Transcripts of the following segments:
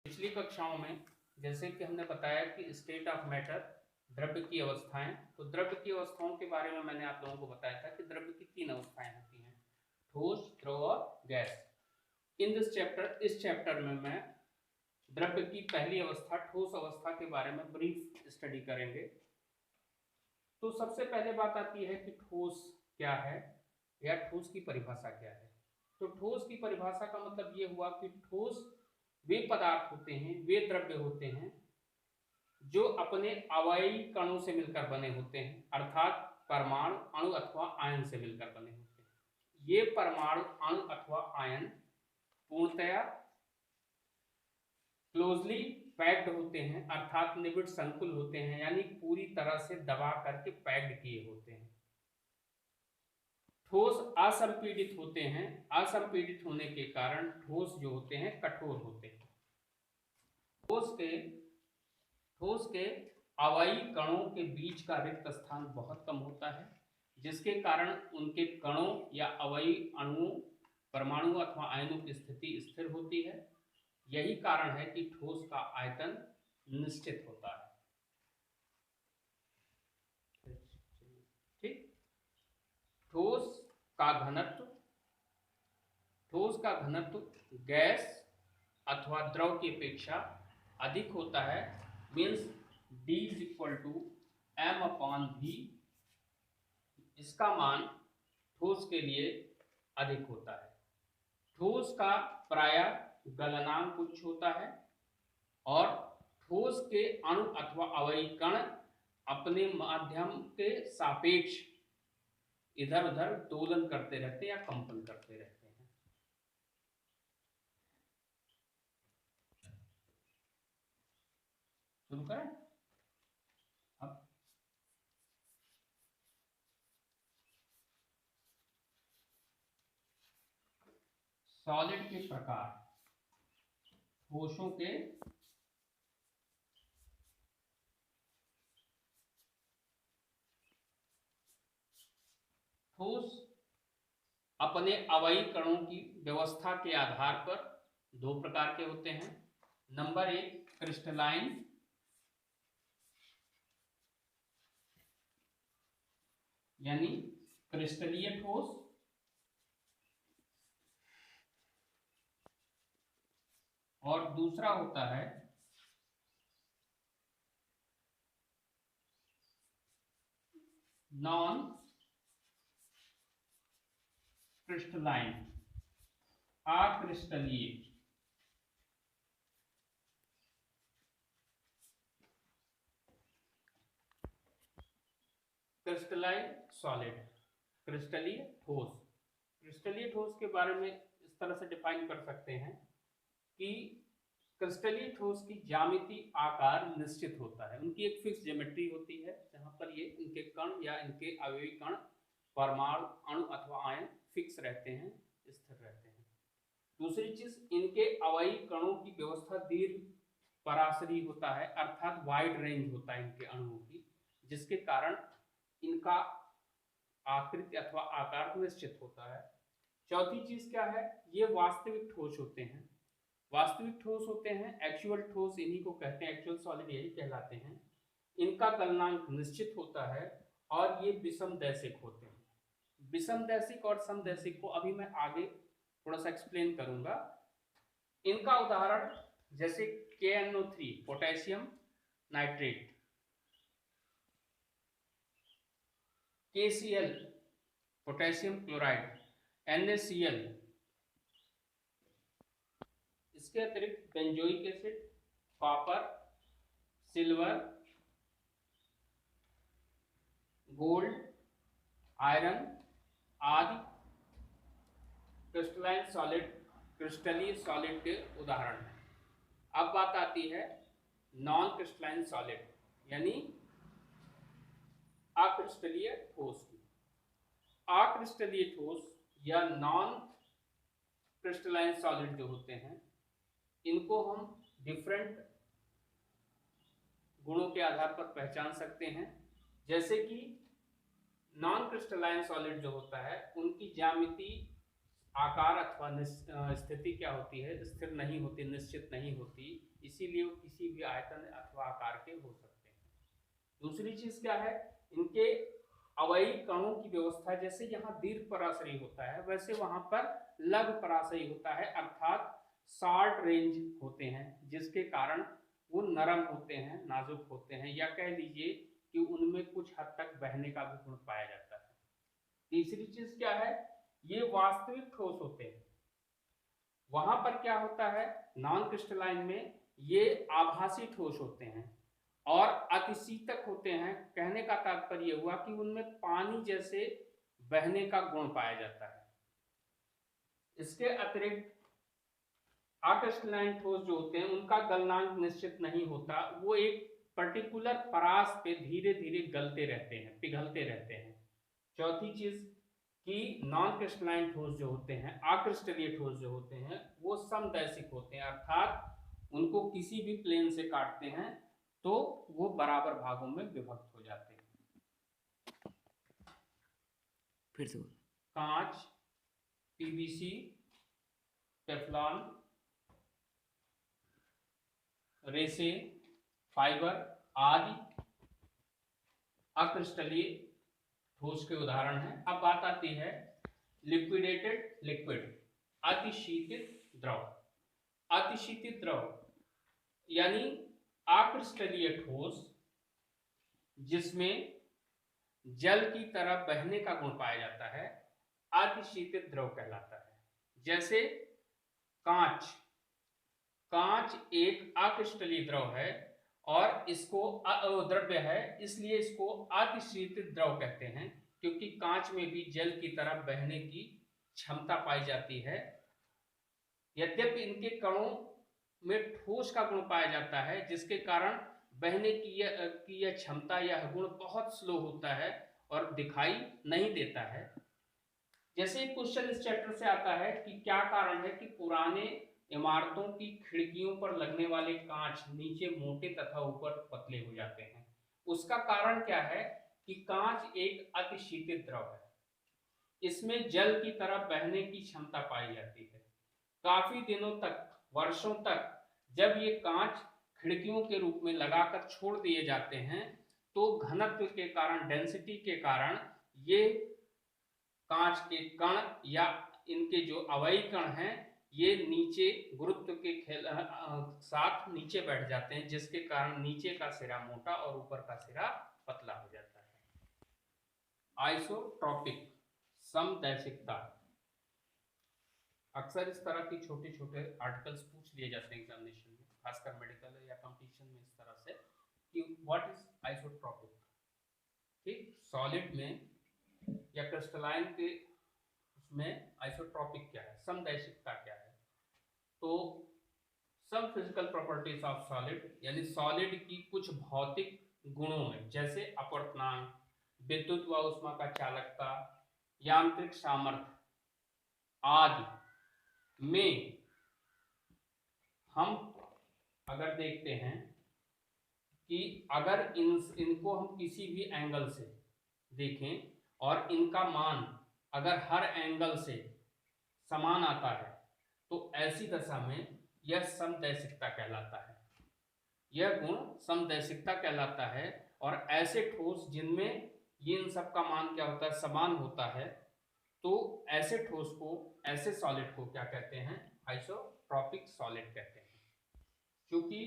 पिछली कक्षाओं में जैसे कि हमने बताया कि स्टेट ऑफ मैटर, द्रव्य की अवस्थाएं, तो द्रव्य की अवस्थाओं के बारे में मैंने आप लोगों को बताया था कि द्रव्य की 3 अवस्थाएं होती हैं, ठोस, द्रव और गैस। इस चैप्टर में मैं द्रव्य की पहली अवस्था ठोस अवस्था के बारे में ब्रीफ स्टडी करेंगे। तो सबसे पहले बात आती है कि ठोस क्या है या ठोस की परिभाषा क्या है। तो ठोस की परिभाषा का मतलब ये हुआ कि ठोस वे पदार्थ होते हैं, वे द्रव्य होते हैं जो अपने अवयवी कणों से मिलकर बने होते हैं, अर्थात परमाणु, अणु अथवा आयन से मिलकर बने होते हैं। ये परमाणु, अणु अथवा आयन पूर्णतया क्लोजली पैक्ड होते हैं, अर्थात निबिड़ संकुल होते हैं, यानी पूरी तरह से दबा करके पैक्ड किए होते हैं। ठोस असंपीडित होते हैं। असंपीडित होने के कारण ठोस जो होते हैं कठोर होते हैं। ठोस के अवयवी कणों के बीच का रिक्त स्थान बहुत कम होता है, जिसके कारण उनके कणों या अवयवी अणुओं, परमाणु अथवा आयनों की स्थिति स्थिर होती है। यही कारण है कि ठोस का आयतन निश्चित होता है। ठीक। ठोस का घनत्व गैस अथवा द्रव की अपेक्षा अधिक होता है, means D is equal to m/v। इसका मान ठोस के लिए अधिक होता है। ठोस का प्रायः गलनांक उच्च होता है और ठोस के अणु अथवा अवयवी कण अपने माध्यम के सापेक्ष इधर उधर दोलन करते रहते हैं या कंपन करते रहते हैं। शुरू करें। अब सॉलिड के प्रकार, ठोसों के ठोस अपने अवयवी कणों की व्यवस्था के आधार पर 2 प्रकार के होते हैं। नंबर 1 क्रिस्टलाइन, यानी क्रिस्टलीय ठोस, और दूसरा होता है नॉन क्रिस्टलाइन, अक्रिस्टलीय। क्रिस्टलाइन सॉलिड, क्रिस्टलीय ठोस। क्रिस्टलीय ठोस के बारे में इस तरह से डिफाइन कर सकते हैं कि क्रिस्टलीय ठोस की ज्यामिति आकार निश्चित होता है, उनकी एक फिक्स ज्योमेट्री होती है जहां पर ये इनके कण या इनके अवयवी कण, परमाणु, अणु अथवा आयन फिक्स रहते हैं, स्थिर रहते हैं। दूसरी चीज, इनके अवयवी कणों की व्यवस्था दीर्घ परासरी होता है, अर्थात वाइड रेंज होता है इनके अणुओं की, जिसके कारण इनका आकृति अथवा आकार निश्चित होता है। चौथी चीज क्या है, ये वास्तविक ठोस होते हैं। वास्तविक ठोस होते हैं, एक्चुअल ठोस इन्हीं को कहते हैं, एक्चुअल सॉलिड यही कहलाते हैं। इनका गलनांक निश्चित होता है और ये विषमदैशिक होते हैं। विषमदैशिक और समदैशिक को अभी मैं आगे थोड़ा सा एक्सप्लेन करूंगा। इनका उदाहरण जैसे KNO3 potassium nitrate, KCl potassium chloride, NaCl, इसके अतिरिक्त benzoic acid, copper, silver, gold, iron आदि क्रिस्टलाइन सॉलिड, क्रिस्टलीय सॉलिड के उदाहरण हैं। अब बात आती है नॉन क्रिस्टलाइन सॉलिड, यानी अक्रिस्टलीय ठोस की। अक्रिस्टलीय ठोस या नॉन क्रिस्टलाइन सॉलिड जो होते हैं, इनको हम डिफरेंट गुणों के आधार पर पहचान सकते हैं। जैसे कि नॉन क्रिस्टलाइन सॉलिड जो होता है, उनकी ज्यामिति आकार अथवा स्थिति क्या होती है, स्थिर नहीं होती, निश्चित नहीं होती, इसीलिए वो किसी भी आयतन अथवा आकार के हो सकते हैं। दूसरी चीज क्या है, इनके अवयवी कणों की व्यवस्था, जैसे यहाँ दीर्घ पराशरी होता है वैसे वहां पर लघु पराशरी होता है, अर्थात शॉर्ट रेंज होते हैं, जिसके कारण वो नरम होते हैं, नाजुक होते हैं, या कह लीजिए कि उनमें कुछ हद तक बहने का भी गुण पाया जाता है। तीसरी चीज क्या है, ये वास्तविक ठोस होते हैं। वहां पर क्या होता है, नॉन क्रिस्टलाइन में ये आभासी ठोस होते हैं और अतिशीतक होते हैं। कहने का तात्पर्य हुआ कि उनमें पानी जैसे बहने का गुण पाया जाता है। इसके अतिरिक्त अक्रिस्टलाइन ठोस जो होते हैं उनका गलनांक निश्चित नहीं होता, वो एक पर्टिकुलर परास पे धीरे धीरे गलते रहते हैं, पिघलते रहते हैं। चौथी चीज कि नॉन क्रिस्टलाइन ठोस जो होते हैं, अक्रिस्टलीय ठोस जो होते हैं, वो समदैशिक होते हैं, अर्थात उनको किसी भी प्लेन से काटते हैं तो वो बराबर भागों में विभक्त हो जाते हैं। फिर से कांच, पीवीसी, टेफ्लॉन, रेसे, फाइबर आदि अक्रिस्टलीय ठोस के उदाहरण हैं। अब बात आती है लिक्विडेटेड लिक्विड, अतिशीतित द्रव। अतिशीतित द्रव यानी अक्रिस्टलीय ठोस जिसमें जल की तरह बहने का गुण पाया जाता है, अतिशीतित द्रव कहलाता है। जैसे कांच, कांच एक अक्रिस्टलीय द्रव है और इसको द्रव्य है, इसलिए इसको अतिशीतित द्रव कहते हैं, क्योंकि कांच में भी जल की तरह बहने की क्षमता पाई जाती है। यद्यपि इनके कणों में ठोस का गुण पाया जाता है, जिसके कारण बहने की यह क्षमता, यह गुण बहुत स्लो होता है और दिखाई नहीं देता है। जैसे क्वेश्चन इस चैप्टर से आता है कि क्या कारण है कि पुराने इमारतों की खिड़कियों पर लगने वाले कांच नीचे मोटे तथा ऊपर पतले हो जाते हैं। उसका कारण क्या है कि कांच एक अतिशीतित द्रव है, इसमें जल की तरह बहने की क्षमता पाई जाती है। काफी दिनों तक, वर्षों तक जब ये कांच खिड़कियों के रूप में लगाकर छोड़ दिए जाते हैं तो घनत्व के कारण, डेंसिटी के कारण ये कांच के कण या इनके जो अवयवी कण हैं ये नीचे गुरुत्व के साथ नीचे बैठ जाते हैं, जिसके कारण नीचे का सिरा मोटा और ऊपर का सिरा पतला हो जाता है। आइसोट्रॉपिक, समदैशिकता। अक्सर इस तरह के छोटे छोटे आर्टिकल्स पूछ लिए जाते हैं एग्जामिनेशन में, खासकर मेडिकल या कंपटीशन में, इस तरह से कि व्हाट इज आइसोट्रॉपिक। ठीक, सॉलिड में या क्रिस्टलाइन के उसमें आइसोट्रॉपिक क्या है, समदैशिकता क्या है। तो some physical properties of solid, यानी सॉलिड की कुछ भौतिक गुणों में, जैसे अपवर्तनांक, विद्युत व ऊष्मा का चालकता, यांत्रिक सामर्थ्य आदि में हम अगर देखते हैं कि अगर इनको हम किसी भी एंगल से देखें और इनका मान अगर हर एंगल से समान आता है तो ऐसी दशा में यह समदैशिकता कहलाता है। यह गुण समदैशिकता कहलाता है। और ऐसे ठोस जिनमें ये इन सब का मान क्या होता है, समान होता है, तो ऐसे ठोस को, ऐसे सॉलिड को क्या कहते हैं, आइसोट्रॉपिक सॉलिड कहते हैं। क्योंकि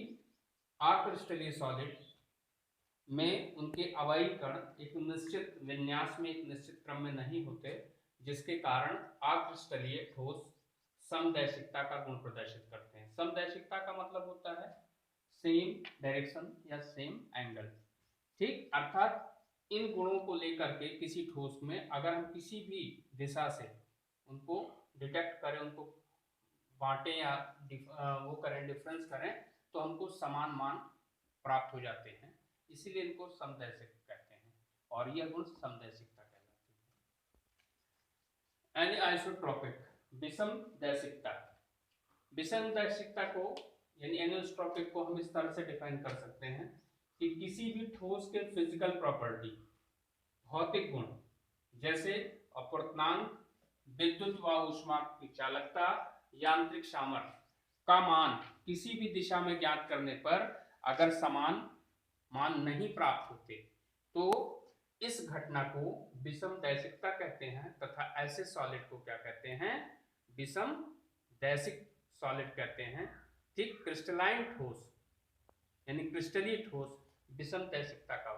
अक्रिस्टलीय सॉलिड में उनके अवयवी कण एक निश्चित विन्यास में, एक निश्चित क्रम में नहीं होते, जिसके कारण अक्रिस्टलीय ठोस समदैशिकता का गुण प्रदर्शित करते हैं। समदैशिकता का मतलब होता है सेम डायरेक्शन या सेम एंगल। ठीक, अर्थात इन गुणों को लेकर के किसी ठोस में अगर हम किसी भी दिशा से उनको डिटेक्ट करें, उनको बांटें या वो करें, डिफरेंस करें, तो हमको समान मान प्राप्त हो जाते हैं, इसीलिए इनको समदैशिक कहते हैं और यह गुण समदैशिकता कहलाती है। एनिआइसोट्रोपिक, विषमदैशिकता। विषमदैशिकता को यानी एनिसोट्रोपिक को हम इस तरह से डिफाइन कर सकते हैं कि किसी भी ठोस के फिजिकल प्रॉपर्टी, भौतिक गुण, जैसे अपवर्तनांक, विद्युत व ऊष्मा की चालकता, यांत्रिक सामर्थ्य का मान किसी भी दिशा में ज्ञात करने पर अगर समान मान नहीं प्राप्त होते तो इस घटना को विषमदैशिकता कहते हैं, तथा ऐसे सॉलिड को क्या कहते हैं? विषमदैशिक सॉलिड कहते हैं। ठीक, क्रिस्टलाइन ठोस यानी क्रिस्टलीय ठोस विषमदैशिकता का